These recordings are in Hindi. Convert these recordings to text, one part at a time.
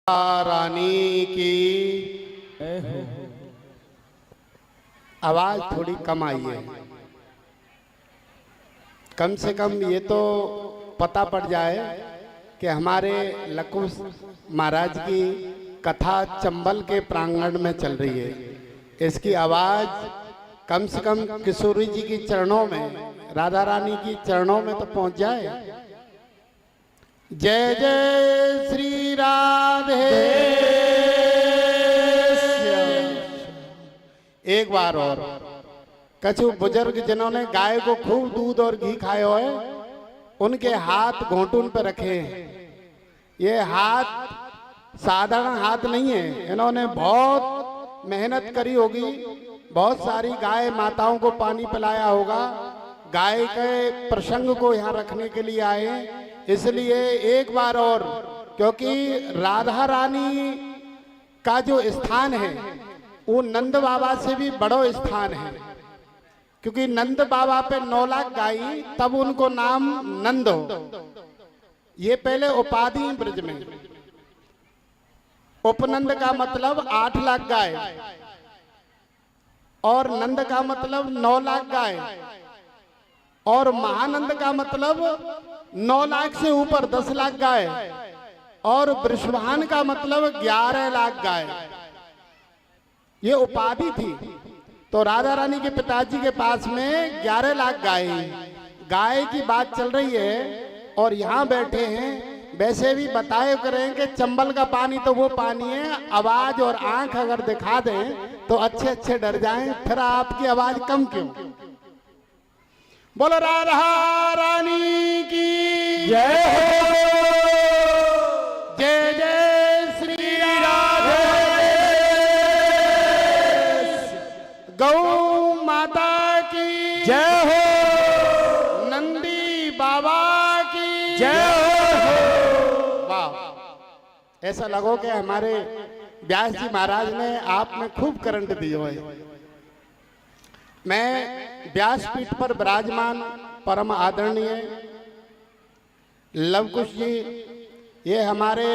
रानी की आवाज थोड़ी कम आई है। कम से कम ये तो पता पड़ जाए कि हमारे लकुश महाराज की कथा चंबल के प्रांगण में चल रही है। इसकी आवाज कम से कम किशोरी जी की चरणों में, राधा रानी की चरणों में तो पहुंच जाए। जय जय श्री राधे। एक बार और कछु बुजुर्ग जिन्होंने गाय को खूब दूध और घी खाए हुए, उनके हाथ घोंटून पर रखे हैं। ये हाथ साधारण हाथ नहीं है, इन्होंने बहुत मेहनत करी होगी, बहुत सारी गाय माताओं को पानी पिलाया होगा, गाय के प्रसंग को यहाँ रखने के लिए आए। इसलिए एक बार और, क्योंकि राधा रानी का जो स्थान है वो नंद बाबा से भी बड़ो स्थान है, क्योंकि नंद बाबा पे 9 लाख गाय, तब उनको नाम नंद हो। ये पहले उपाधि ब्रज में, उपनंद का मतलब 8 लाख गाय और नंद का मतलब 9 लाख गाय और महानंद का मतलब 9 लाख से ऊपर 10 लाख गाय और वृषभान का मतलब 11 लाख गाय। ये उपाधि थी। तो राधा रानी के पिताजी के पास में 11 लाख गाय की बात चल रही है और यहाँ बैठे हैं। वैसे भी बताए करें कि चंबल का पानी तो वो पानी है, आवाज और आंख अगर दिखा दें तो अच्छे अच्छे डर जाएं, फिर आपकी आवाज कम क्यों। बोलो राधा रानी की जय हो। जय जय श्री राधे। गौ माता की जय हो। नंदी बाबा की जय हो। वाह, ऐसा लगो कि हमारे व्यास जी महाराज ने आप में खूब करंट दिए हुए। मैं व्यासपीठ पर विराजमान परम आदरणीय लवकुश जी, ये हमारे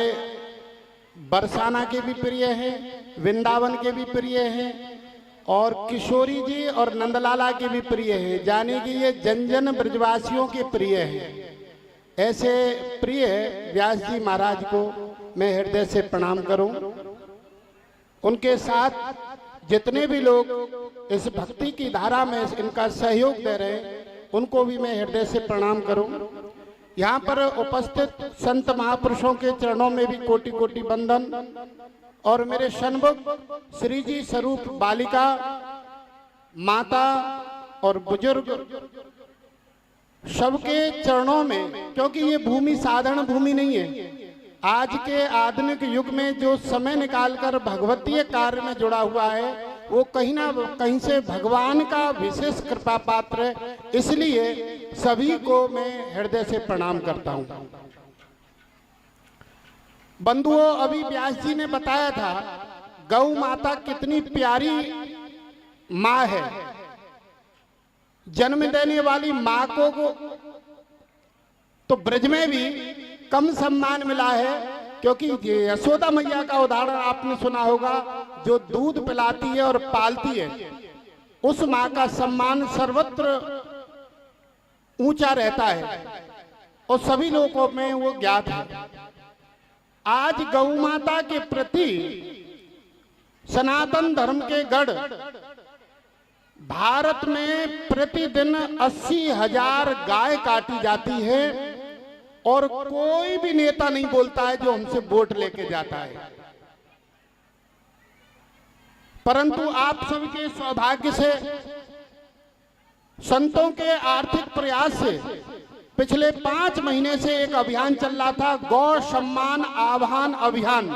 बरसाना के भी प्रिय हैं, वृंदावन के भी प्रिय हैं और किशोरी जी और नंदलाला के भी प्रिय हैं, जाने कि ये जन जन ब्रजवासियों के प्रिय हैं। ऐसे प्रिय व्यास जी महाराज को मैं हृदय से प्रणाम करूं। उनके साथ जितने भी लोग इस भक्ति की धारा में इनका सहयोग दे रहे हैं, उनको भी मैं हृदय से प्रणाम करूं। यहाँ पर उपस्थित संत महापुरुषों के चरणों में भी कोटि कोटि वंदन और मेरे सन्मुख श्री जी स्वरूप बालिका माता और बुजुर्ग सबके चरणों में, क्योंकि ये भूमि साधारण भूमि नहीं है। आज के आधुनिक युग में जो समय निकालकर भगवतीय कार्य में जुड़ा हुआ है, वो कहीं ना कहीं से भगवान का विशेष कृपा पात्र है। इसलिए सभी को मैं हृदय से प्रणाम करता हूँ। बंधुओं, अभी व्यास जी ने बताया था गौ माता कितनी प्यारी माँ है। जन्म देने वाली माँ को तो ब्रज में भी कम सम्मान मिला है, क्योंकि यशोदा मैया का उदाहरण आपने सुना होगा, जो दूध पिलाती है और पालती है, उस माँ का सम्मान सर्वत्र ऊंचा रहता है और सभी लोगों में वो ज्ञात है। आज गौ माता के प्रति सनातन धर्म के गढ़ भारत में प्रतिदिन 80,000 गाय काटी जाती है और कोई भी नेता नहीं बोलता है जो हमसे वोट लेके जाता है। परंतु आप सबके सौभाग्य से, संतों के आर्थिक प्रयास से पिछले 5 महीने से एक अभियान चल रहा था, गौ सम्मान आह्वान अभियान।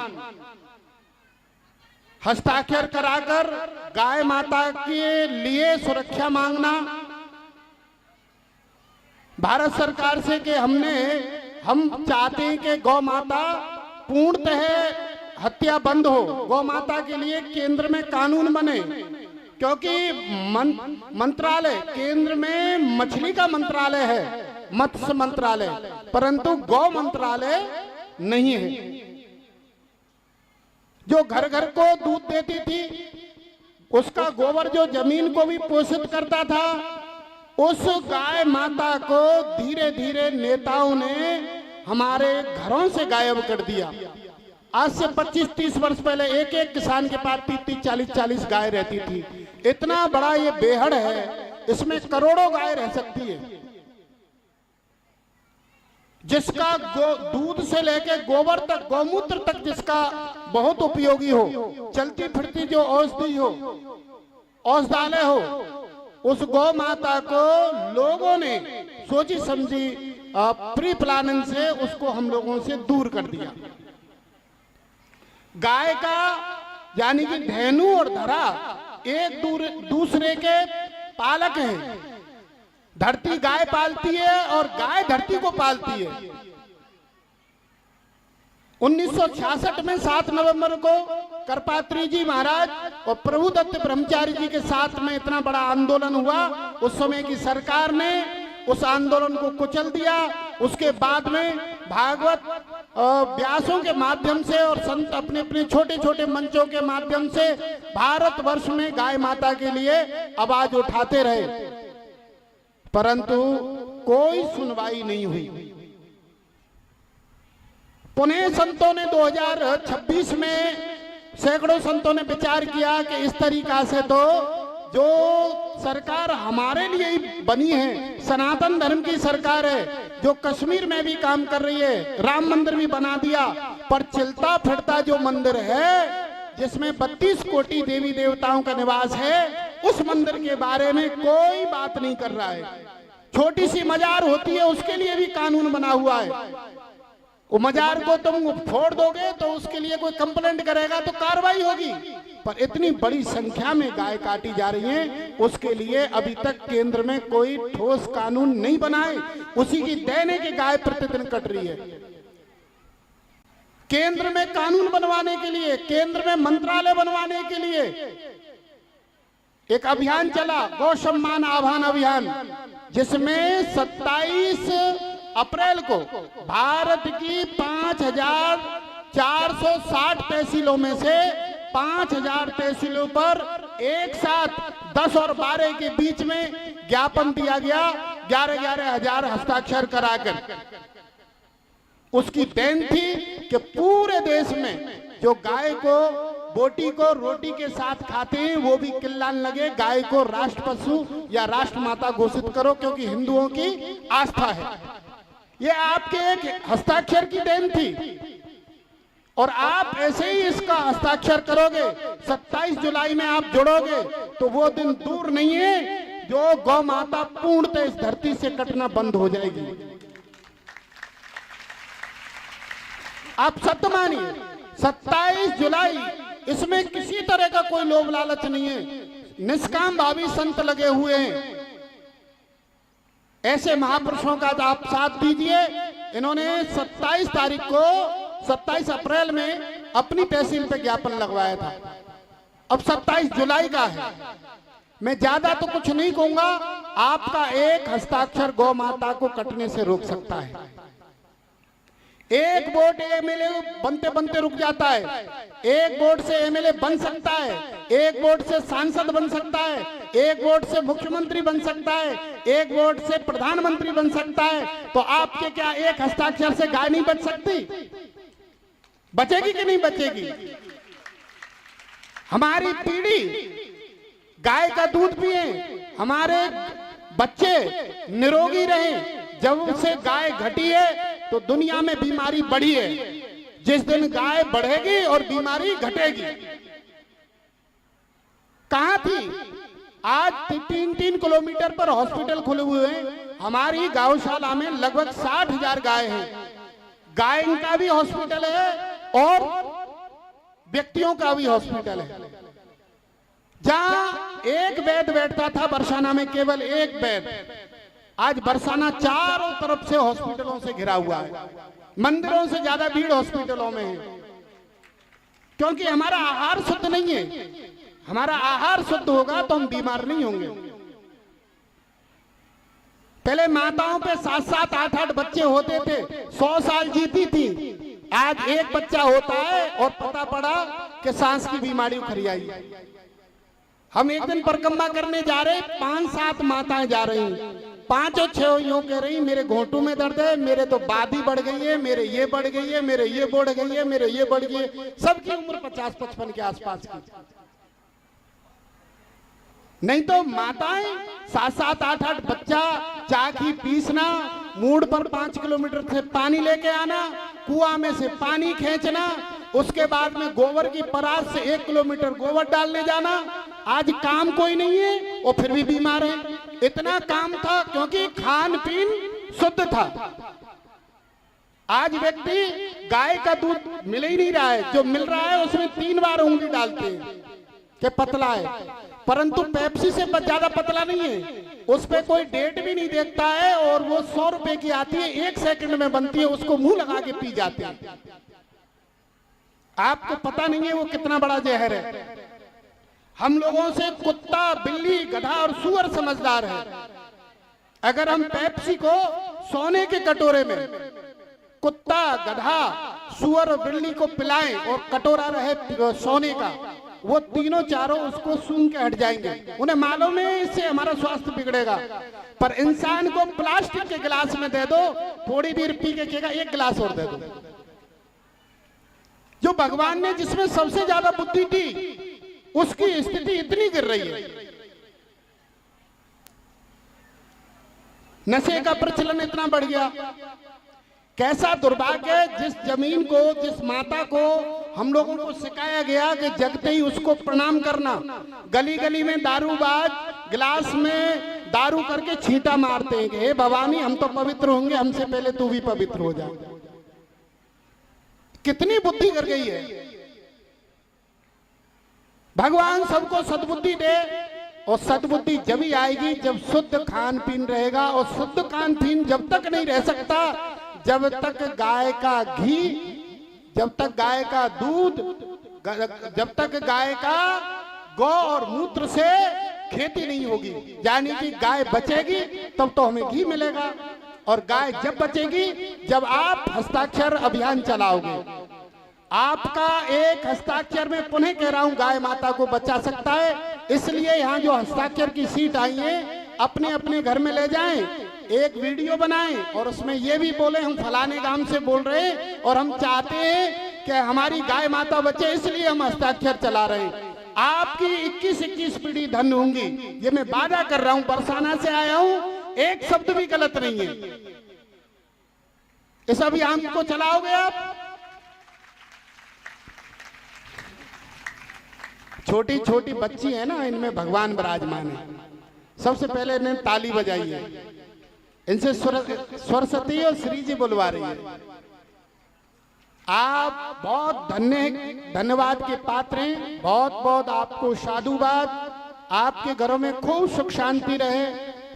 हस्ताक्षर कराकर गाय माता के लिए सुरक्षा मांगना भारत सरकार से कि हम चाहते हैं कि गौ माता पूर्णतः हत्या बंद हो, गौ माता के लिए केंद्र में कानून बने, क्योंकि मंत्रालय केंद्र में मछली का मंत्रालय है, मत्स्य मंत्रालय, परंतु गौ मंत्रालय नहीं है। जो घर घर को दूध देती थी, उसका गोबर जो जमीन को भी पोषित करता था, उस गाय माता को धीरे धीरे नेताओं ने हमारे घरों से गायब कर दिया। आज से 25-30 वर्ष पहले एक एक किसान के पास 30-30, 40-40 गाय रहती थी। इतना बड़ा ये बेहड़ है, इसमें करोड़ों गाय रह सकती है, जिसका दूध से लेके गोबर तक, गौमूत्र तक जिसका बहुत उपयोगी हो, चलती फिरती जो औषधि हो, औषधालय हो, उस गौ माता को लोगों ने सोची समझी प्री प्लानिंग से उसको हम लोगों से दूर कर दिया। गाय का यानी कि धेनु और धरा एक दूसरे के पालक हैं। धरती गाय पालती है और गाय धरती को पालती है। 1966 में 7 नवंबर को करपात्री जी महाराज और प्रभुदत्त ब्रह्मचारी जी के साथ में इतना बड़ा आंदोलन हुआ। उस समय की सरकार ने उस आंदोलन को कुचल दिया। उसके बाद में भागवत व्यासों के माध्यम से और संत अपने अपने छोटे छोटे मंचों के माध्यम से भारतवर्ष में गाय माता के लिए आवाज उठाते रहे, परंतु कोई सुनवाई नहीं हुई। पुनः संतों ने 2026 में सैकड़ों संतों ने विचार किया कि इस तरीका से तो जो सरकार हमारे लिए ही बनी है, सनातन धर्म की सरकार है, जो कश्मीर में भी काम कर रही है, राम मंदिर भी बना दिया, पर चलता फिरता जो मंदिर है जिसमें 32 कोटि देवी देवताओं का निवास है, उस मंदिर के बारे में कोई बात नहीं कर रहा है। छोटी सी मजार होती है, उसके लिए भी कानून बना हुआ है। वो मजार को तुम फोड़ दोगे तो उसके लिए कोई कंप्लेंट करेगा तो कार्रवाई होगी, पर इतनी बड़ी संख्या में गाय काटी जा रही हैं, उसके लिए अभी तक केंद्र में कोई ठोस कानून नहीं बनाए। उसी की देन है कि गाय प्रतिदिन कट रही है। केंद्र में कानून बनवाने के लिए, केंद्र में मंत्रालय बनवाने के लिए एक अभियान चला, गौ सम्मान आह्वान अभियान, जिसमें 27 अप्रैल को भारत की 5460 तहसीलों में से 5000 तहसीलों पर एक साथ 10 और 12 के बीच में ज्ञापन दिया गया, 11-11 हजार हस्ताक्षर कराकर। उसकी देन थी कि पूरे देश में जो गाय को बोटी को रोटी के साथ खाते हैं वो भी किल्लान लगे, गाय को राष्ट्र पशु या राष्ट्र माता घोषित करो, क्योंकि हिंदुओं की आस्था है। ये आपके एक हस्ताक्षर की देन थी और आप ऐसे ही इसका हस्ताक्षर करोगे, 27 जुलाई में आप जुड़ोगे तो वो दिन दूर नहीं है जो गौ माता पूर्णतः इस धरती से कटना बंद हो जाएगी। आप सत्य मानिए, 27 जुलाई, इसमें किसी तरह का कोई लोभ लालच नहीं है, निष्काम भावी संत लगे हुए हैं। ऐसे महापुरुषों का आप साथ दीजिए। इन्होंने 27 तारीख को 27 अप्रैल में अपनी तहसील पे ज्ञापन लगवाया था, अब 27 जुलाई का है। मैं ज्यादा तो कुछ नहीं कहूंगा, आपका एक हस्ताक्षर गौ माता को कटने से रोक सकता है। एक वोट एमएलए बनते बनते रुक जाता है, एक वोट से एमएलए बन सकता है, एक वोट से सांसद बन सकता है, एक वोट से मुख्यमंत्री बन सकता है, एक वोट से प्रधानमंत्री बन सकता है। तो आपके क्या एक हस्ताक्षर से गाय नहीं बच सकती? बचेगी कि नहीं बचेगी? हमारी पीढ़ी गाय का दूध पिए, हमारे बच्चे निरोगी रहें। जब से गाय घटी है तो दुनिया में बीमारी बढ़ी है। जिस दिन गाय बढ़ेगी और बीमारी घटेगी। कहां थी? आज 3-3 किलोमीटर पर हॉस्पिटल खुले हुए हैं। हमारी गौशाला में लगभग 60,000 गाय हैं। गाय का भी हॉस्पिटल है और व्यक्तियों का भी हॉस्पिटल है। जहां एक वैद्य बैठता था बरसाना में, केवल एक वैद्य, आज बरसाना चारों तरफ से हॉस्पिटलों से घिरा हुआ है। मंदिरों से ज्यादा भीड़ हॉस्पिटलों में है, क्योंकि हमारा आहार शुद्ध नहीं है। हमारा आहार शुद्ध होगा तो हम बीमार नहीं होंगे। पहले माताओं पे 7-7, 8-8 बच्चे होते थे, 100 साल जीती थी। आज एक बच्चा होता है और पता पड़ा कि सांस की बीमारी उखरी आई। हम एक दिन परिक्रमा करने जा रहे, 5-7 माताएं जा रही, 5 और 6 यूं कह रही मेरे घोंटू में दर्द है, मेरे तो बादी बढ़ गई है, मेरे ये बढ़ गई है, मेरे ये बढ़ गई है, मेरे ये बढ़ गई है। सबकी उम्र 50-55 के आसपास की। नहीं तो माताएं 7-7, 8-8 बच्चा, चाकी पीसना, मूड पर 5 किलोमीटर से पानी लेके आना, कुआं में से पानी खींचना, उसके बाद में गोबर की परात से 1 किलोमीटर गोबर डालने जाना। आज काम कोई नहीं है और फिर भी बीमार है। इतना काम था क्योंकि खान पीन शुद्ध था। आज व्यक्ति गाय का दूध मिल ही नहीं रहा है, जो मिल रहा है उसमें 3 बार उंगली डालते हैं कि पतला है, परंतु पेप्सी से ज्यादा पतला नहीं है। उस पे कोई डेट भी नहीं देखता है और वो 100 रुपए की आती है, 1 सेकंड में बनती है, उसको मुंह लगा के पी जाते हैं। आपको पता नहीं है वो कितना बड़ा जहर है। हम लोगों से कुत्ता, बिल्ली, गधा और सुअर समझदार है। अगर हम पेप्सी को सोने के कटोरे में कुत्ता, गधा, सुअर और बिल्ली को पिलाएं और कटोरा रहे सोने का, वो तीनों चारों उसको सूंघ के हट जाएंगे। उन्हें मालूम है इससे हमारा स्वास्थ्य बिगड़ेगा। पर इंसान को प्लास्टिक के गिलास में दे दो, थोड़ी देर पी के कहेगा 1 गिलास और दे दो। जो भगवान ने जिसमें सबसे ज्यादा बुद्धि दी, उसकी स्थिति इतनी गिर रही है। नशे का प्रचलन इतना बढ़ गया। कैसा दुर्भाग्य, जिस जमीन को, जिस माता को हम लोगों को सिखाया गया कि जगते ही उसको प्रणाम करना। गली गली में दारूबाज गिलास में दारू करके छींटा मारते हैं कि हे भवानी हम तो पवित्र होंगे, हमसे पहले तू भी पवित्र हो जा। कितनी बुद्धि कर गई है। भगवान सबको सद्बुद्धि दे, और सद्बुद्धि जब ही आएगी जब शुद्ध खान पीन रहेगा। और शुद्ध खान पीन जब तक नहीं रह सकता जब तक गाय का घी, जब तक गाय का दूध, जब तक गाय का गौ और मूत्र से खेती नहीं होगी। यानी कि गाय बचेगी तब तो हमें घी मिलेगा। और गाय जब बचेगी जब आप हस्ताक्षर अभियान चलाओगे। आपका एक हस्ताक्षर में, पुनः कह रहा हूं, गाय माता को बचा सकता है। इसलिए यहाँ जो हस्ताक्षर की सीट आई है अपने अपने घर में ले जाएं, एक वीडियो बनाएं और उसमें ये भी बोले हम फलाने गांव से बोल रहे हैं और हम चाहते हैं कि हमारी गाय माता बचे, इसलिए हम हस्ताक्षर चला रहे हैं। आपकी 21 पीढ़ी धन्य होंगी, ये मैं वादा कर रहा हूं। बरसाना से आया हूं, एक शब्द भी गलत नहीं है। इस अभियान को चलाओगे आप। छोटी छोटी बच्ची है ना, इनमें भगवान विराजमान है। सबसे पहले इन्हें ताली बजाई है, इनसे सरस्वती और श्री जी बुलवा रही है। आप बहुत धन्यवाद के पात्र हैं। बहुत बहुत आपको साधुवाद। आपके घरों में खूब सुख शांति रहे।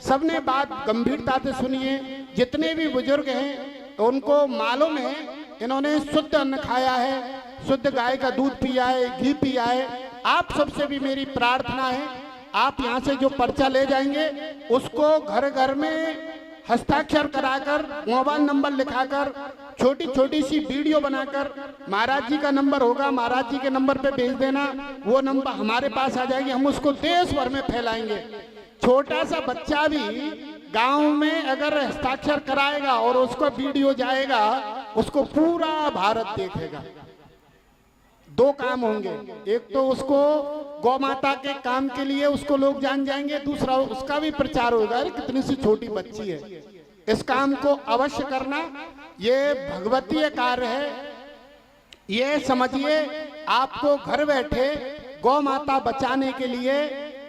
सबने बात गंभीरता से सुनिए। जितने भी बुजुर्ग हैं उनको मालूम है, इन्होंने शुद्ध अन्न खाया है, शुद्ध गाय का दूध पिया है, घी पिया है। आप सबसे भी मेरी प्रार्थना है, आप यहाँ से जो पर्चा ले जाएंगे उसको घर घर में हस्ताक्षर कराकर, मोबाइल नंबर लिखाकर, छोटी छोटी सी वीडियो बनाकर, महाराज जी का नंबर होगा, महाराज जी के नंबर पे भेज देना। वो नंबर हमारे पास आ जाएगी, हम उसको देश भर में फैलाएंगे। छोटा सा बच्चा भी गांव में अगर हस्ताक्षर कराएगा और उसका वीडियो जाएगा, उसको पूरा भारत देखेगा। 2 काम होंगे, एक तो उसको गौ माता के काम के लिए उसको लोग जान जाएंगे, दूसरा उसका भी प्रचार होगा। अरे कितनी सी छोटी बच्ची है। इस काम को अवश्य करना, ये भगवतीय कार्य है। ये समझिए, आपको घर बैठे गौ माता बचाने के लिए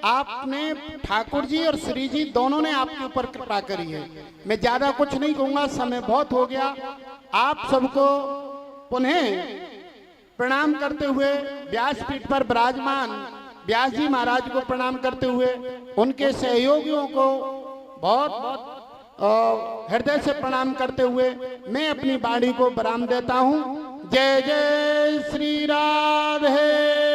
आपने, ठाकुर जी और श्री जी दोनों ने आपके ऊपर कृपा करी है। मैं ज्यादा कुछ नहीं कहूंगा, समय बहुत हो गया। आप सबको पुनः प्रणाम करते हुए, व्यासपीठ पर विराजमान व्यास जी महाराज को प्रणाम करते हुए, उनके सहयोगियों को बहुत बहुत हृदय से प्रणाम करते हुए मैं अपनी वाणी को विराम देता हूं। जय जय श्री राधे।